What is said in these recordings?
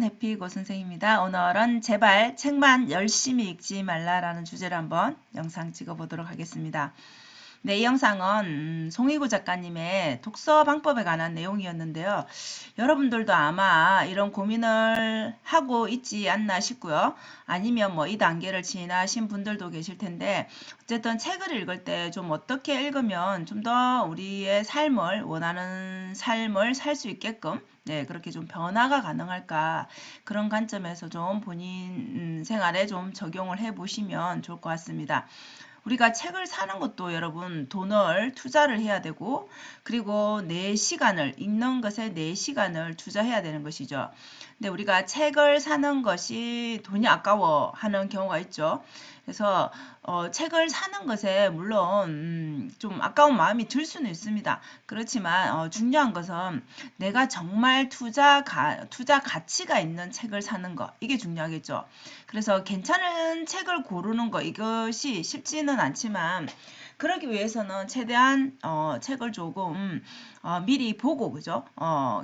여러분, 해피고 선생입니다. 오늘은 제발 책만 열심히 읽지 말라라는 주제로 한번 영상 찍어보도록 하겠습니다. 네, 이 영상은 송희구 작가님의 독서 방법에 관한 내용이었는데요. 여러분들도 아마 이런 고민을 하고 있지 않나 싶고요. 아니면 뭐 이 단계를 지나신 분들도 계실 텐데, 어쨌든 책을 읽을 때 좀 어떻게 읽으면 좀 더 우리의 삶을, 원하는 삶을 살 수 있게끔 네, 그렇게 좀 변화가 가능할까, 그런 관점에서 좀 본인 생활에 좀 적용을 해 보시면 좋을 것 같습니다. 우리가 책을 사는 것도 여러분 돈을 투자를 해야 되고, 그리고 내 시간을, 읽는 것에 내 시간을 투자해야 되는 것이죠. 근데 우리가 책을 사는 것이 돈이 아까워 하는 경우가 있죠. 그래서 책을 사는 것에 물론 좀 아까운 마음이 들 수는 있습니다. 그렇지만 중요한 것은 내가 정말 투자 가치가 있는 책을 사는 것, 이게 중요하겠죠. 그래서 괜찮은 책을 고르는 거, 이것이 쉽지는 않지만, 그러기 위해서는 최대한 책을 조금 미리 보고, 그죠?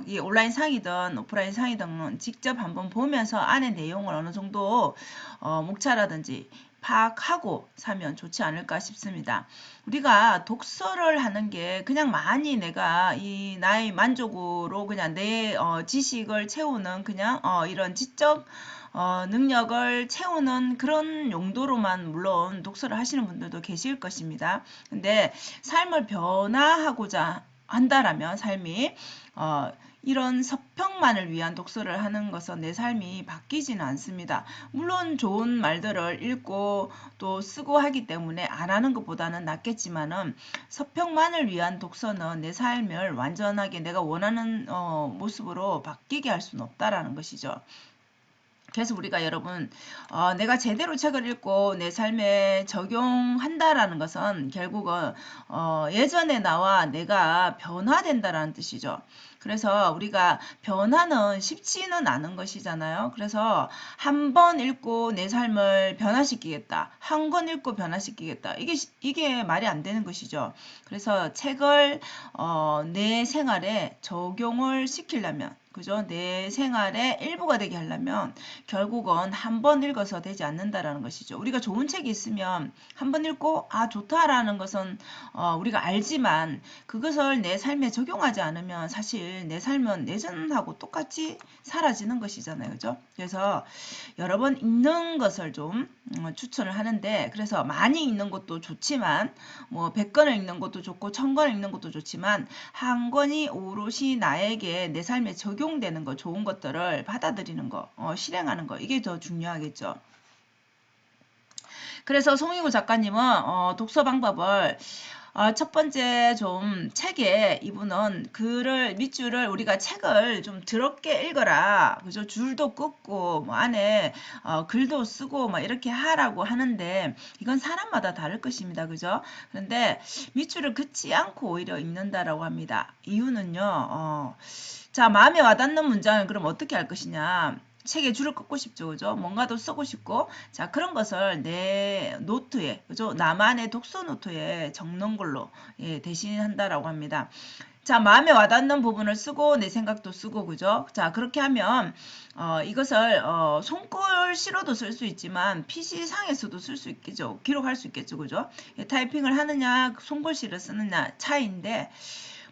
이 온라인 상이든 오프라인 상이든 직접 한번 보면서 안에 내용을 어느 정도 목차라든지 파악하고 사면 좋지 않을까 싶습니다. 우리가 독서를 하는 게 그냥 많이 내가 이 나의 만족으로 그냥 내 지식을 채우는 그냥 이런 지적 능력을 채우는 그런 용도로만 물론 독서를 하시는 분들도 계실 것입니다. 근데 삶을 변화하고자 한다라면 삶이 이런 서평만을 위한 독서를 하는 것은 내 삶이 바뀌지는 않습니다. 물론 좋은 말들을 읽고 또 쓰고 하기 때문에 안 하는 것보다는 낫겠지만은, 서평만을 위한 독서는 내 삶을 완전하게 내가 원하는 모습으로 바뀌게 할 수는 없다라는 것이죠. 그래서 우리가 여러분 내가 제대로 책을 읽고 내 삶에 적용한다라는 것은 결국은 예전에 나와 내가 변화된다라는 뜻이죠. 그래서 우리가 변화는 쉽지는 않은 것이잖아요. 그래서 한 번 읽고 내 삶을 변화시키겠다, 한 권 읽고 변화시키겠다, 이게 말이 안 되는 것이죠. 그래서 책을 내 생활에 적용을 시키려면, 그죠? 내 생활의 일부가 되게 하려면 결국은 한 번 읽어서 되지 않는다라는 것이죠. 우리가 좋은 책이 있으면 한 번 읽고 좋다라는 것은 우리가 알지만, 그것을 내 삶에 적용하지 않으면 사실 내 삶은 예전하고 똑같이 사라지는 것이잖아요. 그죠? 그래서 여러 번 읽는 것을 좀 추천을 하는데, 그래서 많이 읽는 것도 좋지만 뭐 100권을 읽는 것도 좋고 1000권을 읽는 것도 좋지만, 한 권이 오롯이 나에게 내 삶에 적용되는 거, 좋은 것들을 받아들이는 거, 실행하는 거, 이게 더 중요하겠죠. 그래서 송희구 작가님은 독서 방법을 첫 번째 좀 책에 이분은 밑줄을 우리가 책을 좀 더럽게 읽어라, 그죠? 줄도 긋고 뭐 안에 글도 쓰고 막 이렇게 하라고 하는데, 이건 사람마다 다를 것입니다, 그죠? 그런데 밑줄을 긋지 않고 오히려 읽는다라고 합니다. 이유는요, 자, 마음에 와닿는 문장을 그럼 어떻게 할 것이냐? 책에 줄을 긋고 싶죠, 그죠? 뭔가도 쓰고 싶고, 자, 그런 것을 내 노트에, 그죠? 나만의 독서 노트에 적는 걸로 대신한다라고 합니다. 자, 마음에 와닿는 부분을 쓰고 내 생각도 쓰고, 그죠? 자, 그렇게 하면 이것을 손글씨로도 쓸 수 있지만 PC상에서도 쓸 수 있겠죠. 기록할 수 있겠죠, 그죠? 타이핑을 하느냐 손글씨를 쓰느냐 차이인데,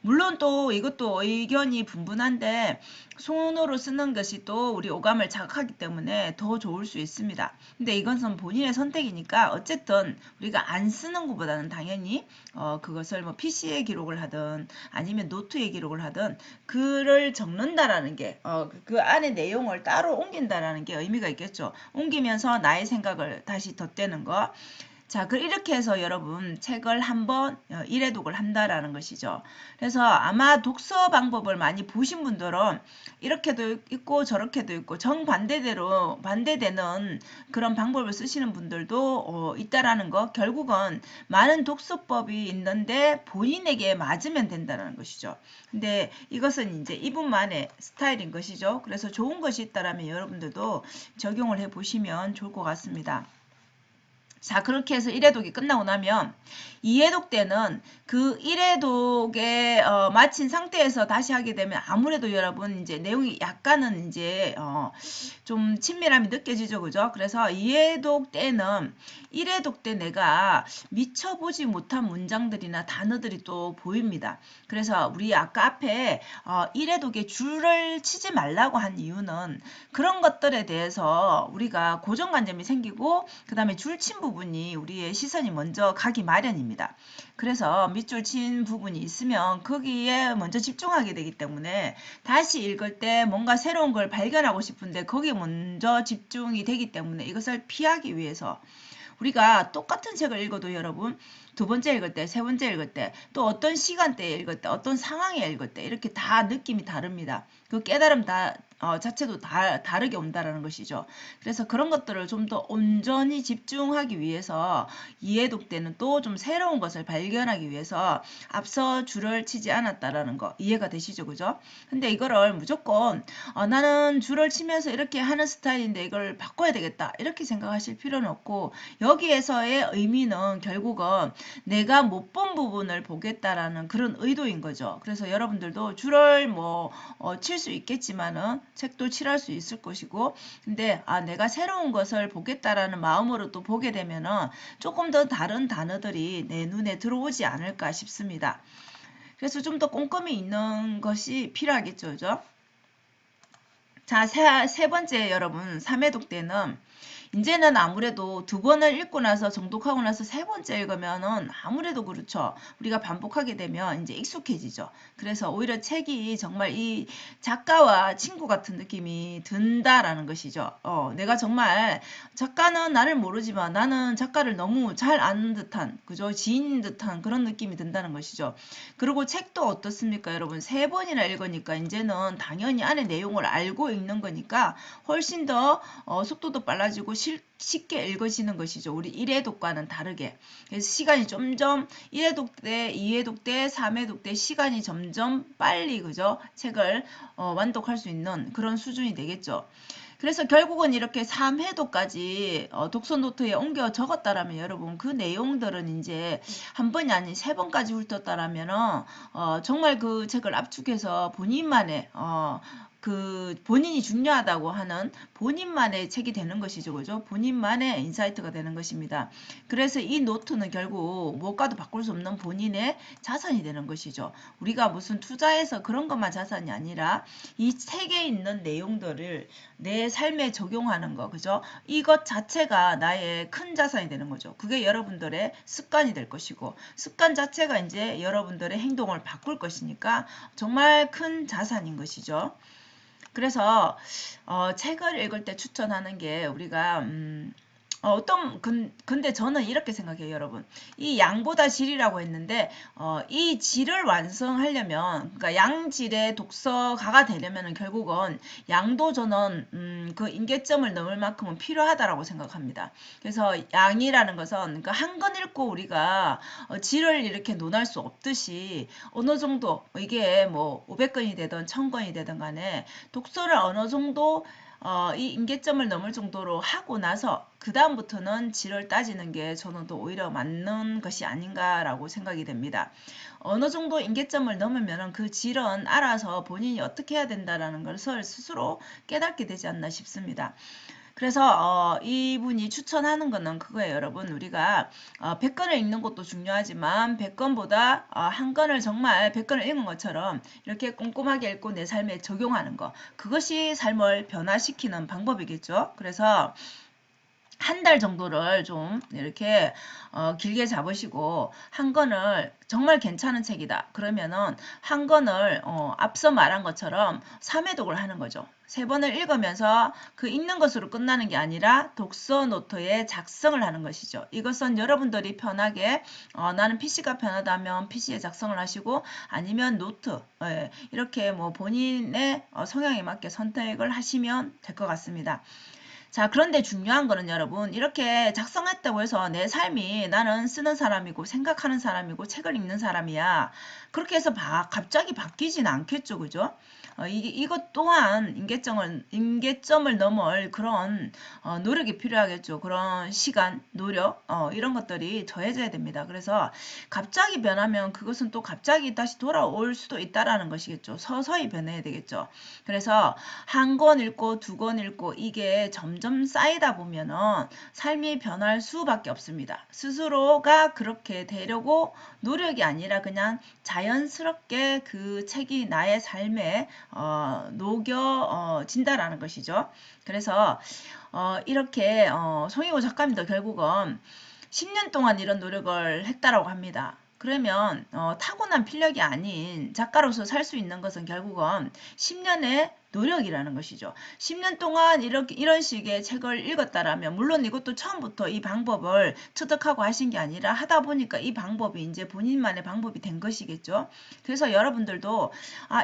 물론 또 이것도 의견이 분분한데, 손으로 쓰는 것이 또 우리 오감을 자극하기 때문에 더 좋을 수 있습니다. 근데 이것은 본인의 선택이니까 어쨌든 우리가 안 쓰는 것보다는 당연히 그것을 뭐 PC에 기록을 하든 아니면 노트에 기록을 하든 글을 적는다라는 게 그 안에 내용을 따로 옮긴다라는 게 의미가 있겠죠. 옮기면서 나의 생각을 다시 덧대는 거. 자, 이렇게 해서 여러분 책을 한번 일회독을 한다라는 것이죠. 그래서 아마 독서 방법을 많이 보신 분들은 이렇게도 있고 저렇게도 있고 정반대대로 반대되는 그런 방법을 쓰시는 분들도 있다라는 거. 결국은 많은 독서법이 있는데 본인에게 맞으면 된다는 것이죠. 근데 이것은 이제 이분만의 스타일인 것이죠. 그래서 좋은 것이 있다라면 여러분들도 적용을 해 보시면 좋을 것 같습니다. 자, 그렇게 해서 1회독이 끝나고 나면 2회독 때는 그 1회독에 마친 상태에서 다시 하게 되면 아무래도 여러분 이제 내용이 약간은 이제 좀 친밀함이 느껴지죠. 그죠? 그래서 2회독 때는 1회독 때 내가 미처 보지 못한 문장들이나 단어들이 또 보입니다. 그래서 우리 아까 앞에 1회독에 줄을 치지 말라고 한 이유는 그런 것들에 대해서 우리가 고정관념이 생기고 그 다음에 줄친 부분이 우리의 시선이 먼저 가기 마련입니다. 그래서 밑줄 친 부분이 있으면 거기에 먼저 집중하게 되기 때문에 다시 읽을 때 뭔가 새로운 걸 발견하고 싶은데 거기에 먼저 집중이 되기 때문에 이것을 피하기 위해서 우리가 똑같은 책을 읽어도 여러분 두 번째 읽을 때, 세 번째 읽을 때, 또 어떤 시간대에 읽을 때, 어떤 상황에 읽을 때 이렇게 다 느낌이 다릅니다. 그 깨달음 자체도 다르게 온다라는 것이죠. 그래서 그런 것들을 좀 더 온전히 집중하기 위해서 이해독 때는 또 좀 새로운 것을 발견하기 위해서 앞서 줄을 치지 않았다라는 거 이해가 되시죠? 그죠? 근데 이거를 무조건 나는 줄을 치면서 이렇게 하는 스타일인데 이걸 바꿔야 되겠다 이렇게 생각하실 필요는 없고 여기에서의 의미는 결국은 내가 못 본 부분을 보겠다라는 그런 의도인 거죠. 그래서 여러분들도 줄을 칠 수 있겠지만은 책도 칠할 수 있을 것이고 근데 내가 새로운 것을 보겠다라는 마음으로 또 보게 되면은 조금 더 다른 단어들이 내 눈에 들어오지 않을까 싶습니다. 그래서 좀 더 꼼꼼히 있는 것이 필요하겠죠. 그죠? 자, 세 번째 여러분 3회독 때는 이제는 아무래도 두 번을 읽고 나서 정독하고 나서 세 번째 읽으면은 아무래도 그렇죠. 우리가 반복하게 되면 이제 익숙해지죠. 그래서 오히려 책이 정말 이 작가와 친구 같은 느낌이 든다라는 것이죠. 내가 정말 작가는 나를 모르지만 나는 작가를 너무 잘 아는 듯한, 그죠? 지인인 듯한 그런 느낌이 든다는 것이죠. 그리고 책도 어떻습니까, 여러분? 세 번이나 읽으니까 이제는 당연히 안에 내용을 알고 읽는 거니까 훨씬 더 속도도 빨라지고 쉽게 읽어지는 것이죠. 우리 1회독과는 다르게. 그래서 시간이 점점 1회독 때, 2회독 때, 3회독 때 시간이 점점 빨리 그죠? 책을 완독할 수 있는 그런 수준이 되겠죠. 그래서 결국은 이렇게 3회도까지 독서 노트에 옮겨 적었다라면 여러분 그 내용들은 이제 한 번이 아닌 세 번까지 훑었다라면 정말 그 책을 압축해서 본인만의 그 본인이 중요하다고 하는 본인만의 책이 되는 것이죠. 그죠? 본인만의 인사이트가 되는 것입니다. 그래서 이 노트는 결국 무엇과도 바꿀 수 없는 본인의 자산이 되는 것이죠. 우리가 무슨 투자해서 그런 것만 자산이 아니라 이 책에 있는 내용들을 내 삶에 적용하는 거, 그죠? 이것 자체가 나의 큰 자산이 되는 거죠. 그게 여러분들의 습관이 될 것이고, 습관 자체가 이제 여러분들의 행동을 바꿀 것이니까 정말 큰 자산인 것이죠. 그래서 책을 읽을 때 추천하는 게 우리가 근데 저는 이렇게 생각해요, 여러분. 이 양보다 질이라고 했는데, 이 질을 완성하려면, 그러니까 양질의 독서가가 되려면 결국은 양도 저는, 그 임계점을 넘을 만큼은 필요하다라고 생각합니다. 그래서 양이라는 것은, 그러니까 한 권 읽고 우리가 질을 이렇게 논할 수 없듯이, 어느 정도, 이게 뭐 500권이 되든 1000권이 되든 간에, 독서를 어느 정도 이 임계점을 넘을 정도로 하고 나서 그 다음부터는 질을 따지는 게 저는 또 오히려 맞는 것이 아닌가라고 생각이 됩니다. 어느 정도 임계점을 넘으면 그 질은 알아서 본인이 어떻게 해야 된다라는 것을 스스로 깨닫게 되지 않나 싶습니다. 그래서 이분이 추천하는 거는 그거예요. 여러분 우리가 100권을 읽는 것도 중요하지만 100권보다 한 권을 정말 100권을 읽은 것처럼 이렇게 꼼꼼하게 읽고 내 삶에 적용하는 거. 그것이 삶을 변화시키는 방법이겠죠. 그래서 한 달 정도를 좀 이렇게 길게 잡으시고 한 권을 정말 괜찮은 책이다. 그러면은 한 권을 앞서 말한 것처럼 3회독을 하는 거죠. 세 번을 읽으면서 그 읽는 것으로 끝나는 게 아니라 독서 노트에 작성을 하는 것이죠. 이것은 여러분들이 편하게 나는 PC가 편하다면 PC에 작성을 하시고 아니면 노트 이렇게 뭐 본인의 성향에 맞게 선택을 하시면 될 것 같습니다. 자, 그런데 중요한 거는 여러분, 이렇게 작성했다고 해서 내 삶이 나는 쓰는 사람이고 생각하는 사람이고 책을 읽는 사람이야. 그렇게 해서 갑자기 바뀌진 않겠죠. 그죠? 이것 또한 임계점을 넘을 그런 노력이 필요하겠죠. 그런 시간, 노력, 이런 것들이 더해져야 됩니다. 그래서 갑자기 변하면 그것은 또 갑자기 다시 돌아올 수도 있다라는 것이겠죠. 서서히 변해야 되겠죠. 그래서 한 권 읽고 두 권 읽고 이게 점점 쌓이다 보면은 삶이 변할 수밖에 없습니다. 스스로가 그렇게 되려고 노력이 아니라 그냥 자연스럽게 그 책이 나의 삶에 녹여진다라는 것이죠. 그래서 이렇게 송희고 작가님도 결국은 10년 동안 이런 노력을 했다라고 합니다. 그러면 타고난 필력이 아닌 작가로서 살 수 있는 것은 결국은 10년의 노력이라는 것이죠. 10년 동안 이런 식의 책을 읽었다라면 물론 이것도 처음부터 이 방법을 터득하고 하신 게 아니라 하다 보니까 이 방법이 이제 본인만의 방법이 된 것이겠죠. 그래서 여러분들도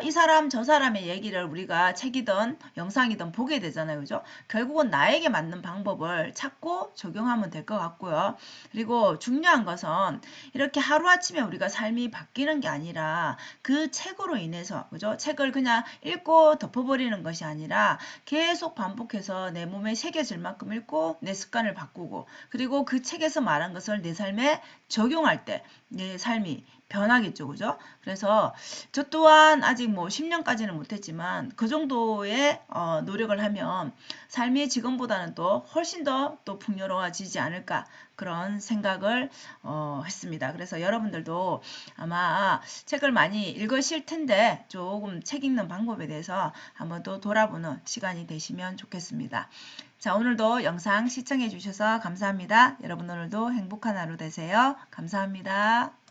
이 사람 저 사람의 얘기를 우리가 책이든 영상이든 보게 되잖아요. 그죠? 결국은 나에게 맞는 방법을 찾고 적용하면 될 것 같고요. 그리고 중요한 것은 이렇게 하루아침에 우리가 삶이 바뀌는 게 아니라 그 책으로 인해서 그죠? 책을 그냥 읽고 덮어버리는 것이 아니라 계속 반복해서 내 몸에 새겨질 만큼 읽고 내 습관을 바꾸고 그리고 그 책에서 말한 것을 내 삶에 적용할 때 내 삶이 변하겠죠. 그죠? 그래서 저 또한 아직 뭐 10년까지는 못했지만 그 정도의 노력을 하면 삶이 지금보다는 또 훨씬 더 또 풍요로워지지 않을까 그런 생각을 했습니다. 그래서 여러분들도 아마 책을 많이 읽으실 텐데 조금 책 읽는 방법에 대해서 한번 또 돌아보는 시간이 되시면 좋겠습니다. 자, 오늘도 영상 시청해 주셔서 감사합니다. 여러분 오늘도 행복한 하루 되세요. 감사합니다.